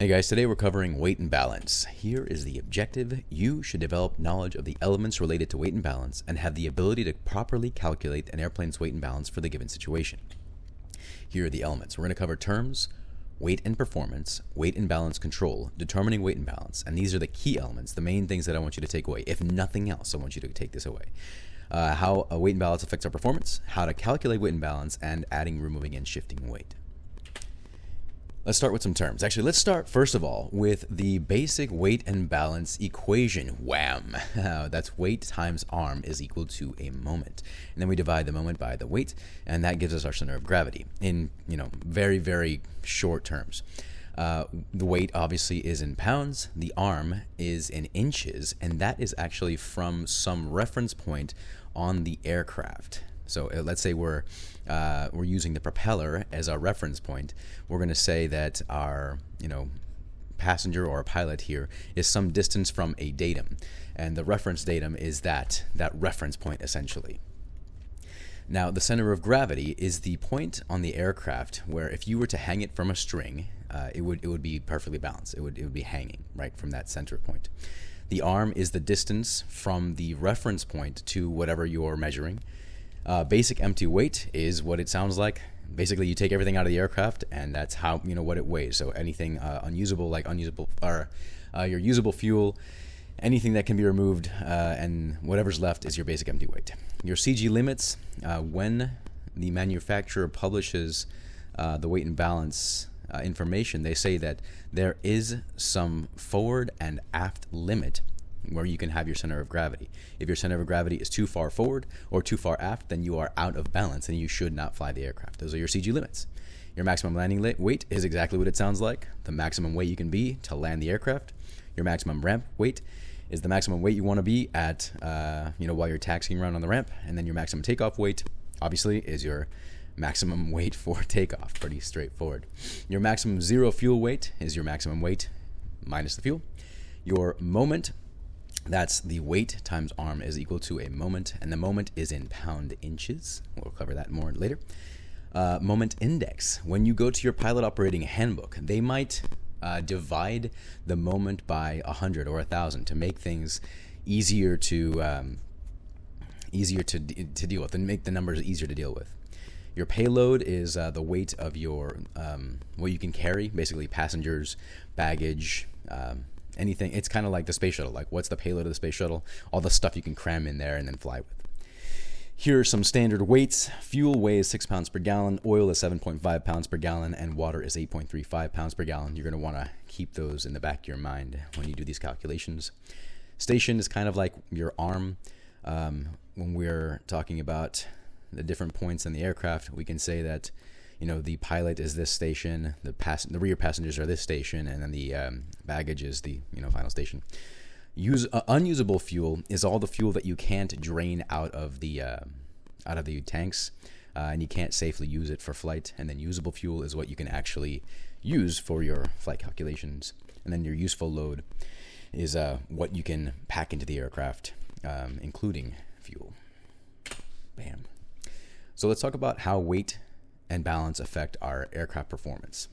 Hey guys, today we're covering weight and balance. Here is the objective. You should develop knowledge of the elements related to weight and balance and have the ability to properly calculate an airplane's weight and balance for the given situation. Here are the elements. We're going to cover terms, weight and performance, weight and balance control, determining weight and balance, and these are the key elements, the main things that I want you to take away. If nothing else, I want you to take this away. How a weight and balance affects our performance, how to calculate weight and balance, and adding, removing, and shifting weight. Let's start with some terms. Actually, let's start first of all with the basic weight and balance equation. Wham! That's weight times arm is equal to a moment. And then we divide the moment by the weight, and that gives us our center of gravity in, very, very short terms. The weight obviously is in pounds, the arm is in inches, and that is actually from some reference point on the aircraft. So let's say we're using the propeller as our reference point. We're going to say that our passenger or a pilot here is some distance from a datum, and the reference datum is that reference point essentially. Now the center of gravity is the point on the aircraft where if you were to hang it from a string, it would be perfectly balanced. It would be hanging right from that center point. The arm is the distance from the reference point to whatever you're measuring. Basic empty weight is what it sounds like. Basically, you take everything out of the aircraft, and that's how what it weighs. So anything unusable, like unusable, or your usable fuel, anything that can be removed, and whatever's left is your basic empty weight. Your CG limits, when the manufacturer publishes the weight and balance information, they say that there is some forward and aft limit where you can have your center of gravity. If your center of gravity is too far forward or too far aft, then you are out of balance and you should not fly the aircraft. Those are your CG limits. Your maximum landing weight is exactly what it sounds like, the maximum weight you can be to land the aircraft. Your maximum ramp weight is the maximum weight you want to be at while you're taxiing around on the ramp. And then your maximum takeoff weight, obviously, is your maximum weight for takeoff. Pretty straightforward. Your maximum zero fuel weight is your maximum weight minus the fuel. Your moment, that's the weight times arm is equal to a moment, and the moment is in pound inches. We'll cover that more later. Moment index. When you go to your pilot operating handbook, they might divide the moment by 100 or 1,000 to make things easier to deal with and make the numbers easier to deal with. Your payload is the weight of your what you can carry, basically passengers, baggage, anything. It's kind of like the space shuttle. Like, what's the payload of the space shuttle? All the stuff you can cram in there and then fly with. Here are some standard weights. Fuel weighs 6 pounds per gallon, oil is 7.5 pounds per gallon, and water is 8.35 pounds per gallon. You're going to want to keep those in the back of your mind when you do these calculations. Station is kind of like your arm. When we're talking about the different points in the aircraft, we can say that the pilot is this station, the rear passengers are this station, and then the baggage is the final station. Unusable fuel is all the fuel that you can't drain out of the tanks, and you can't safely use it for flight. And then usable fuel is what you can actually use for your flight calculations. And then your useful load is what you can pack into the aircraft, including fuel. Bam. So let's talk about how weight and balance affect our aircraft performance.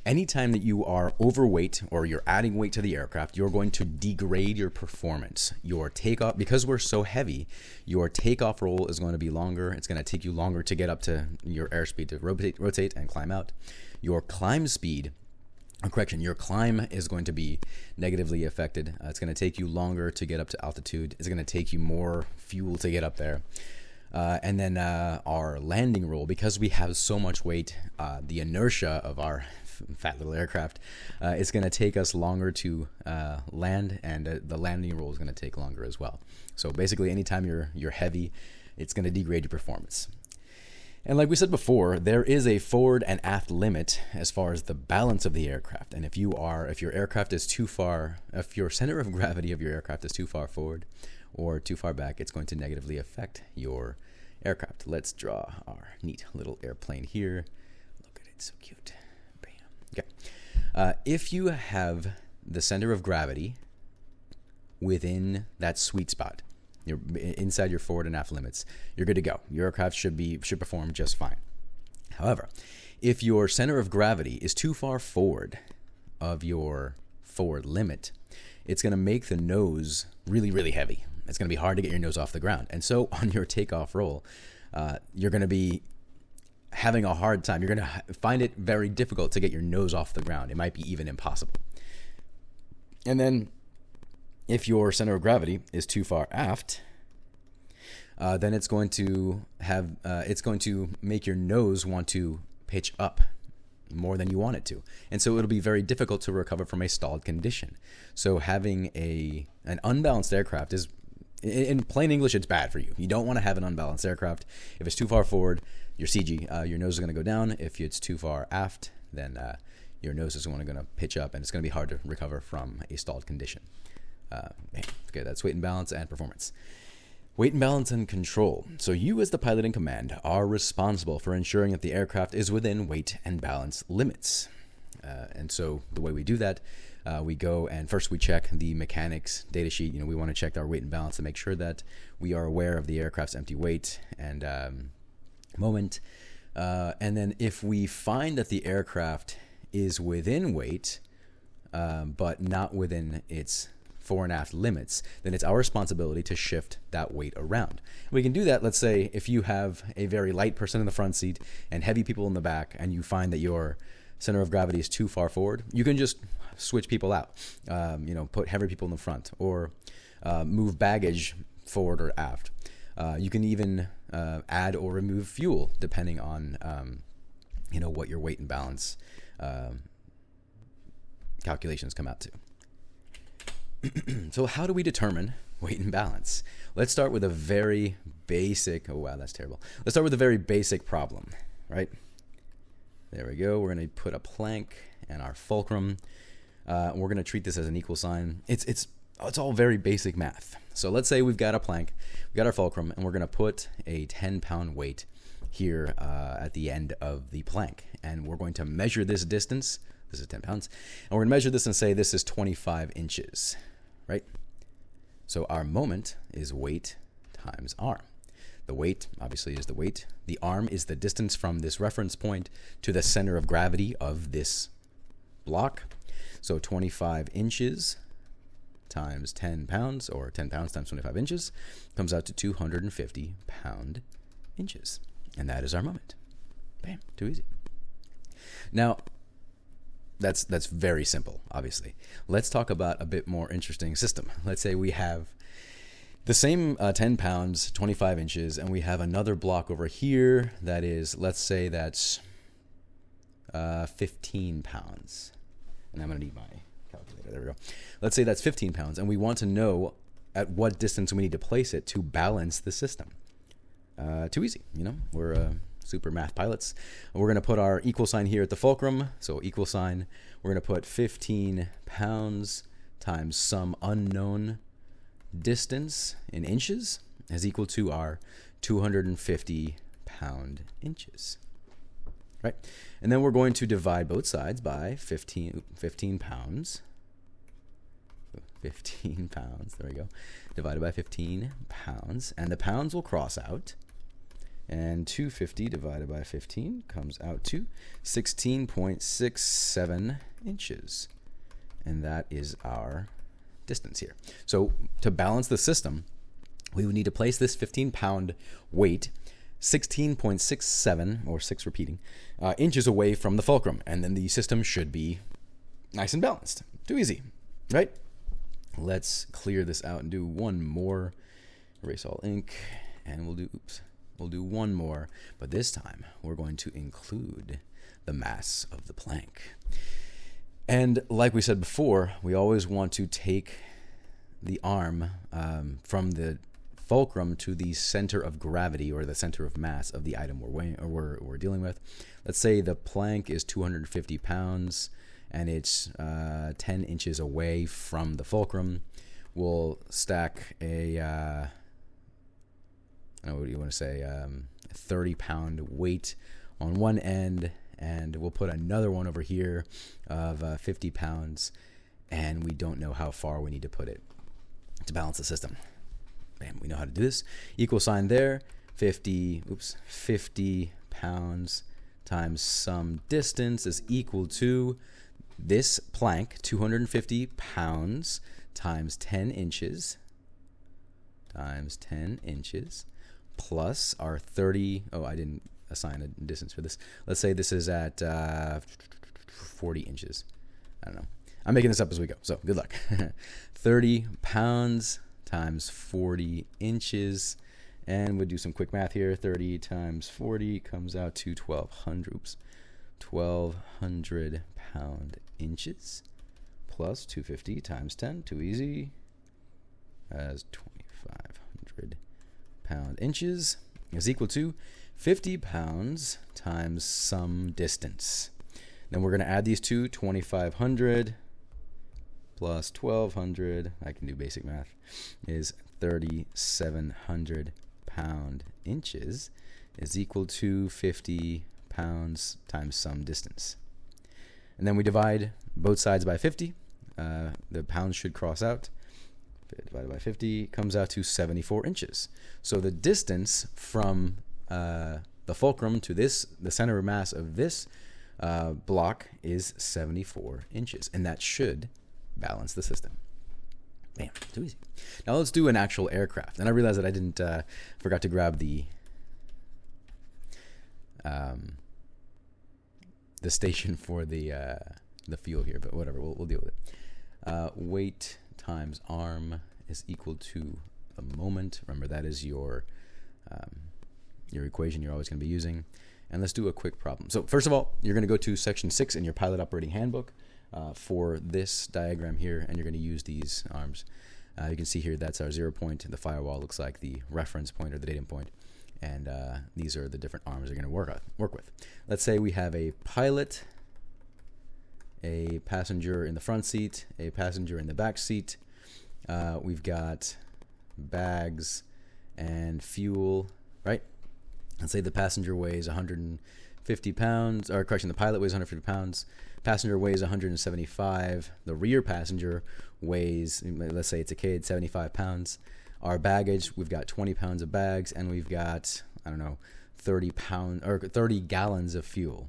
Anytime that you are overweight or you're adding weight to the aircraft, you're going to degrade your performance. Your takeoff, because we're so heavy, your takeoff roll is going to be longer. It's going to take you longer to get up to your airspeed to rotate and climb out. Your climb speed, your climb is going to be negatively affected. It's going to take you longer to get up to altitude. It's going to take you more fuel to get up there. And then our landing roll, because we have so much weight, the inertia of our fat little aircraft, it's going to take us longer to land, and the landing roll is going to take longer as well. So basically, anytime you're heavy, it's going to degrade your performance. And like we said before, there is a forward and aft limit as far as the balance of the aircraft. And if your aircraft is too far, if your center of gravity of your aircraft is too far forward or too far back, it's going to negatively affect your aircraft. Let's draw our neat little airplane here. Look at it, so cute. Bam. Okay. If you have the center of gravity within that sweet spot, you're inside your forward and aft limits, you're good to go. Your aircraft should perform just fine. However, if your center of gravity is too far forward of your forward limit, it's going to make the nose really, really heavy. It's going to be hard to get your nose off the ground. And so on your takeoff roll, you're going to be having a hard time. You're going to find it very difficult to get your nose off the ground. It might be even impossible. And then if your center of gravity is too far aft, then it's going to make your nose want to pitch up more than you want it to. And so it'll be very difficult to recover from a stalled condition. So having an unbalanced aircraft is, in plain English, it's bad for you. You don't want to have an unbalanced aircraft. If it's too far forward, your CG, your nose is going to go down. If it's too far aft, then your nose is going to pitch up, and it's going to be hard to recover from a stalled condition. Okay, that's weight and balance and performance. Weight and balance and control. So you as the pilot in command are responsible for ensuring that the aircraft is within weight and balance limits. And so the way we do that, we go and first we check the mechanics data sheet. We want to check our weight and balance to make sure that we are aware of the aircraft's empty weight and moment. And then if we find that the aircraft is within weight, but not within its fore and aft limits, then it's our responsibility to shift that weight around. We can do that, let's say, if you have a very light person in the front seat and heavy people in the back, and you find that your center of gravity is too far forward, you can just switch people out. Put heavy people in the front, or move baggage forward or aft. You can even add or remove fuel depending on what your weight and balance calculations come out to. So how do we determine weight and balance? Let's start with a very basic, let's start with a very basic problem, right? There we go. We're going to put a plank and our fulcrum. We're going to treat this as an equal sign. It's all very basic math. So let's say we've got a plank, we've got our fulcrum, and we're going to put a 10-pound weight here at the end of the plank. And we're going to measure this distance. This is 10 pounds. And we're going to measure this and say this is 25 inches, right? So our moment is weight times arm. The weight, obviously, is the weight. The arm is the distance from this reference point to the center of gravity of this block. So 25 inches times 10 pounds, or 10 pounds times 25 inches, comes out to 250 pound inches. And that is our moment. Bam, too easy. Now, that's very simple, obviously. Let's talk about a bit more interesting system. Let's say we have the same 10 pounds, 25 inches, and we have another block over here that is, let's say that's 15 pounds. And I'm going to need my calculator. There we go. Let's say that's 15 pounds, and we want to know at what distance we need to place it to balance the system. Too easy, we're super math pilots. We're going to put our equal sign here at the fulcrum. So equal sign, we're going to put 15 pounds times some unknown distance in inches is equal to our 250 pound inches, right? And then we're going to divide both sides by 15 pounds. 15 pounds, there we go. Divided by 15 pounds. And the pounds will cross out. And 250 divided by 15 comes out to 16.67 inches. And that is our distance here. So to balance the system, we would need to place this 15-pound weight 16.67, or 6 repeating, inches away from the fulcrum. And then the system should be nice and balanced. Too easy, right? Let's clear this out and do one more. Erase all ink. And we'll do one more, but this time we're going to include the mass of the plank. And like we said before, we always want to take the arm from the fulcrum to the center of gravity, or the center of mass of the item we're dealing with. Let's say the plank is 250 pounds and it's 10 inches away from the fulcrum. We'll stack a 30-pound weight on one end, and we'll put another one over here of 50 pounds, and we don't know how far we need to put it to balance the system. Bam, we know how to do this. Equal sign there, 50 pounds times some distance is equal to this plank, 250 pounds times 10 inches, plus our 30, I didn't assign a distance for this. Let's say this is at 40 inches. I don't know. I'm making this up as we go, so good luck. 30 pounds times 40 inches. And we'll do some quick math here. 30 times 40 comes out to 1,200 pound inches plus 250 times 10, too easy, as 2,500 pound inches is equal to 50 pounds times some distance. Then we're going to add these two, 2,500 plus 1,200, I can do basic math, is 3,700 pound inches is equal to 50 pounds times some distance. And then we divide both sides by 50. The pounds should cross out. Divided by 50 comes out to 74 inches. So the distance from the fulcrum to the center of mass of this block is 74 inches. And that should balance the system. Bam, too easy. Now let's do an actual aircraft. And I realized that I didn't forgot to grab the station for the fuel here, but whatever, we'll deal with it. Weight times arm is equal to a moment. Remember, that is your equation you're always going to be using. And let's do a quick problem. So first of all, you're going to go to section 6 in your pilot operating handbook for this diagram here, and you're going to use these arms. You can see here that's our 0 point. The firewall looks like the reference point or the datum point. And these are the different arms you're going to work with. Let's say we have a pilot, a passenger in the front seat, a passenger in the back seat. We've got bags and fuel, right? Let's say the passenger weighs 150 pounds, or correction, the pilot weighs 150 pounds. Passenger weighs 175. The rear passenger weighs, let's say it's a kid, 75 pounds. Our baggage, we've got 20 pounds of bags, and we've got, 30 gallons of fuel.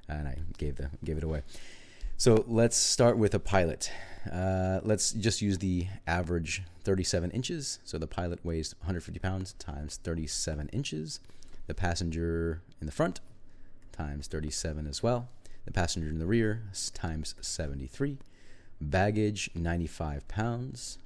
And I gave it away. So let's start with a pilot. Let's just use the average 37 inches. So the pilot weighs 150 pounds times 37 inches. The passenger in the front times 37 as well. The passenger in the rear times 73. Baggage, 95 pounds.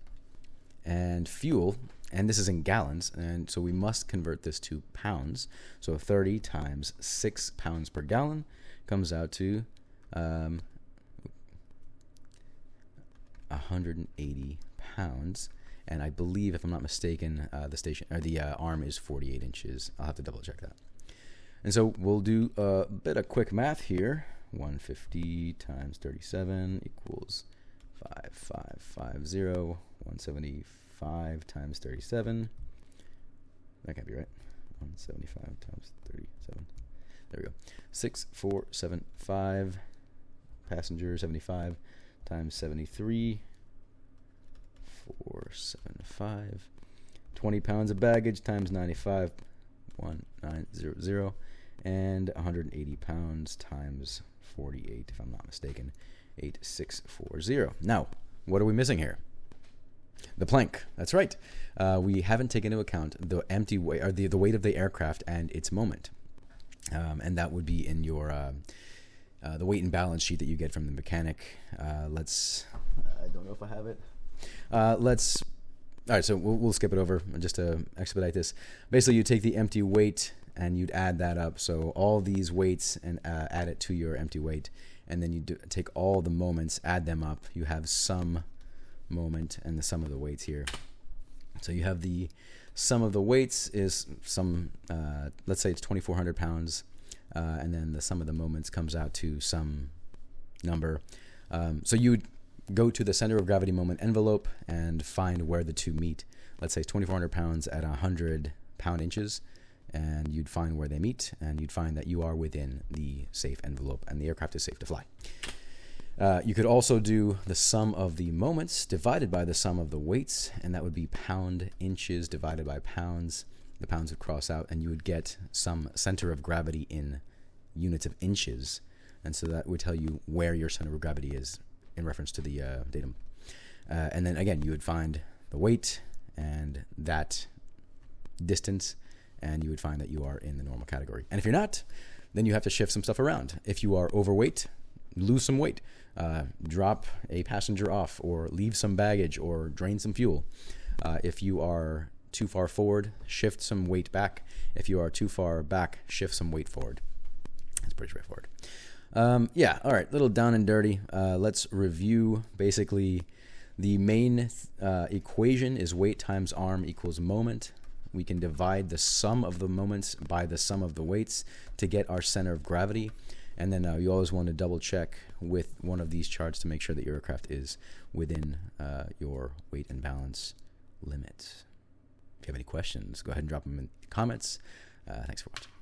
And fuel, and this is in gallons, and so we must convert this to pounds. So 30 times 6 pounds per gallon comes out to 180 pounds. And I believe, if I'm not mistaken, the arm is 48 inches. I'll have to double check that. And so we'll do a bit of quick math here. 150 times 37 equals 5550. 175 times 37. That can't be right. 175 times 37. There we go. 6475. Passenger 75 times 73. 475. 20 pounds of baggage times 95. 1900. And 180 pounds times 48, if I'm not mistaken. 8640. Now, what are we missing here? The plank. That's right. We haven't taken into account the empty weight, or the weight of the aircraft and its moment. And that would be in your the weight and balance sheet that you get from the mechanic. I don't know if I have it. All right, so we'll skip it over just to expedite this. Basically, you take the empty weight and you'd add that up. So all these weights and add it to your empty weight. And then you take all the moments, add them up. You have some moment and the sum of the weights here. So you have the sum of the weights is some, let's say it's 2,400 pounds, and then the sum of the moments comes out to some number. So you would go to the center of gravity moment envelope and find where the two meet. Let's say it's 2,400 pounds at 100 pound inches, and you'd find where they meet, and you'd find that you are within the safe envelope and the aircraft is safe to fly. You could also do the sum of the moments divided by the sum of the weights, and that would be pound inches divided by pounds. The pounds would cross out, and you would get some center of gravity in units of inches. And so that would tell you where your center of gravity is in reference to the datum. And then again, you would find the weight and that distance, and you would find that you are in the normal category. And if you're not, then you have to shift some stuff around. If you are overweight, lose some weight, drop a passenger off, or leave some baggage, or drain some fuel. If you are too far forward, shift some weight back. If you are too far back, shift some weight forward. It's pretty straightforward. Yeah, all right, little down and dirty. Let's review. Basically, the main equation is weight times arm equals moment. We can divide the sum of the moments by the sum of the weights to get our center of gravity. And then you always want to double check with one of these charts to make sure that your aircraft is within your weight and balance limit. If you have any questions, go ahead and drop them in the comments. Thanks for watching.